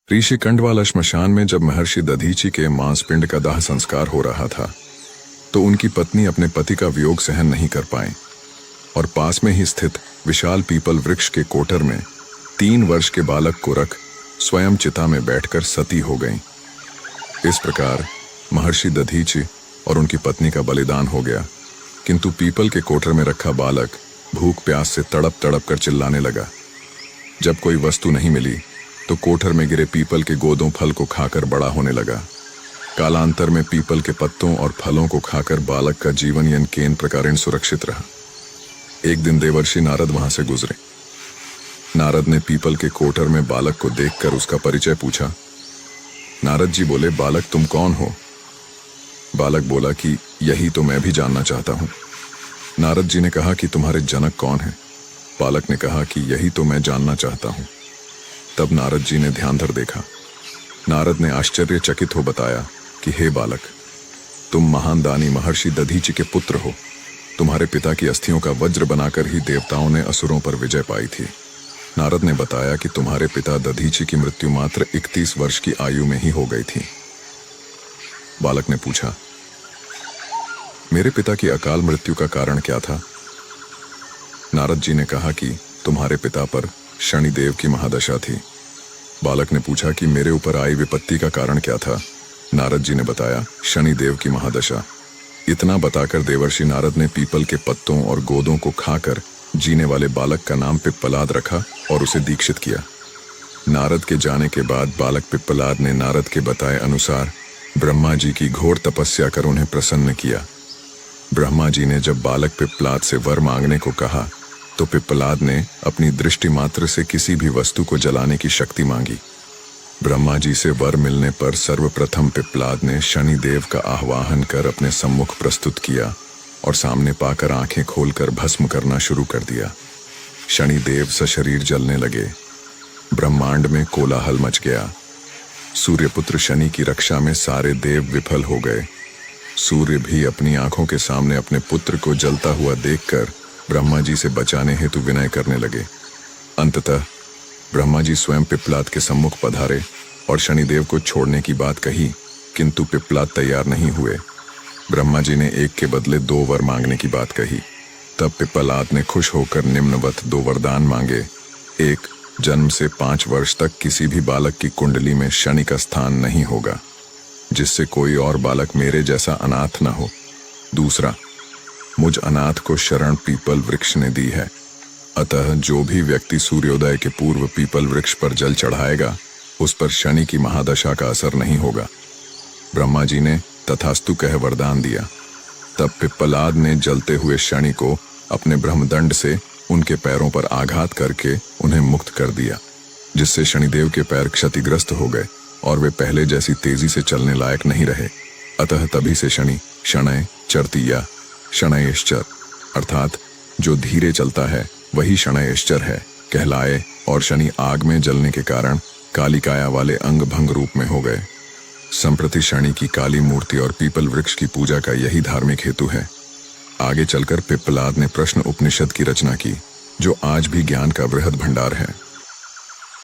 ऋषिकंड वाला श्मशान में जब महर्षि दधीचि के मांसपिंड का दाह संस्कार हो रहा था तो उनकी पत्नी अपने पति का वियोग सहन नहीं कर पाए और पास में ही स्थित विशाल पीपल वृक्ष के कोटर में 3 वर्ष के बालक को रख स्वयं चिता में बैठकर सती हो गईं। इस प्रकार महर्षि दधीचि और उनकी पत्नी का बलिदान हो गया, किंतु पीपल के कोटर में रखा बालक भूख प्यास से तड़प तड़प कर चिल्लाने लगा। जब कोई वस्तु नहीं मिली तो कोठर में गिरे पीपल के गोदों फल को खाकर बड़ा होने लगा। कालांतर में पीपल के पत्तों और फलों को खाकर बालक का जीवन यन केन प्रकारेण सुरक्षित रहा। एक दिन देवर्षि नारद वहां से गुजरे। नारद ने पीपल के कोठर में बालक को देखकर उसका परिचय पूछा। नारद जी बोले, बालक तुम कौन हो? बालक बोला कि यही तो मैं भी जानना चाहता हूं। नारद जी ने कहा कि तुम्हारे जनक कौन है? बालक ने कहा कि यही तो मैं जानना चाहता हूं। तब नारद जी ने ध्यान धर देखा। नारद ने आश्चर्यचकित हो बताया कि हे बालक, तुम महान दानी महर्षि दधीचि के पुत्र हो। तुम्हारे पिता की अस्थियों का वज्र बनाकर ही देवताओं ने असुरों पर विजय पाई थी। नारद ने बताया कि तुम्हारे पिता दधीचि की मृत्यु मात्र 31 वर्ष की आयु में ही हो गई थी। बालक ने पूछा, मेरे पिता की अकाल मृत्यु का कारण क्या था? नारद जी ने कहा कि तुम्हारे पिता पर शनिदेव की महादशा थी। बालक ने पूछा कि मेरे ऊपर आई विपत्ति का कारण क्या था? नारद जी ने बताया, शनिदेव की महादशा। इतना बताकर देवर्षि नारद ने पीपल के पत्तों और गोदों को खाकर जीने वाले बालक का नाम पिप्पलाद रखा और उसे दीक्षित किया। नारद के जाने के बाद बालक पिप्पलाद ने नारद के बताए अनुसार ब्रह्मा जी की घोर तपस्या कर उन्हें प्रसन्न किया। ब्रह्मा जी ने जब बालक पिप्पलाद से वर मांगने को कहा तो पिप्पलाद ने अपनी दृष्टि मात्र से किसी भी वस्तु को जलाने की शक्ति मांगी। ब्रह्मा जी से वर मिलने पर सर्वप्रथम पिप्पलाद ने शनिदेव का आह्वान कर अपने सम्मुख प्रस्तुत किया और सामने पाकर आंखें खोलकर भस्म करना शुरू कर दिया। शनिदेव सशरीर जलने लगे। ब्रह्मांड में कोलाहल मच गया। सूर्यपुत्र शनि की रक्षा में सारे देव विफल हो गए। सूर्य भी अपनी आंखों के सामने अपने पुत्र को जलता हुआ देखकर ब्रह्मा जी से बचाने हेतु विनय करने लगे। अंततः ब्रह्मा जी स्वयं पिप्पलाद के सम्मुख पधारे और शनिदेव को छोड़ने की बात कही, किंतु पिप्पलाद तैयार नहीं हुए। ब्रह्मा जी ने एक के बदले 2 वर मांगने की बात कही। तब पिप्पलाद ने खुश होकर निम्नवत 2 वरदान मांगे। एक, जन्म से 5 वर्ष तक किसी भी बालक की कुंडली में शनि का स्थान नहीं होगा, जिससे कोई और बालक मेरे जैसा अनाथ न हो। दूसरा, मुझ अनाथ को शरण पीपल वृक्ष ने दी है, अतः जो भी व्यक्ति सूर्योदय के पूर्व पीपल वृक्ष पर जल चढ़ाएगा उस पर शनि की महादशा का असर नहीं होगा। ब्रह्मा जी ने तथास्तु कह वरदान दिया। तब पिप्पलाद ने जलते हुए शनि को अपने ब्रह्मदंड से उनके पैरों पर आघात करके उन्हें मुक्त कर दिया, जिससे शनिदेव के पैर क्षतिग्रस्त हो गए और वे पहले जैसी तेजी से चलने लायक नहीं रहे। अतः तभी से शनि शनय चरती या शनयश्चर अर्थात जो धीरे चलता है वही शनयश्चर है कहलाए और शनि आग में जलने के कारण कालिकाया वाले अंग भंग रूप में हो गए। संप्रति शनि की काली मूर्ति और पीपल वृक्ष की पूजा का यही धार्मिक हेतु है। आगे चलकर पिप्पलाद ने प्रश्न उपनिषद की रचना की, जो आज भी ज्ञान का वृहद भंडार है।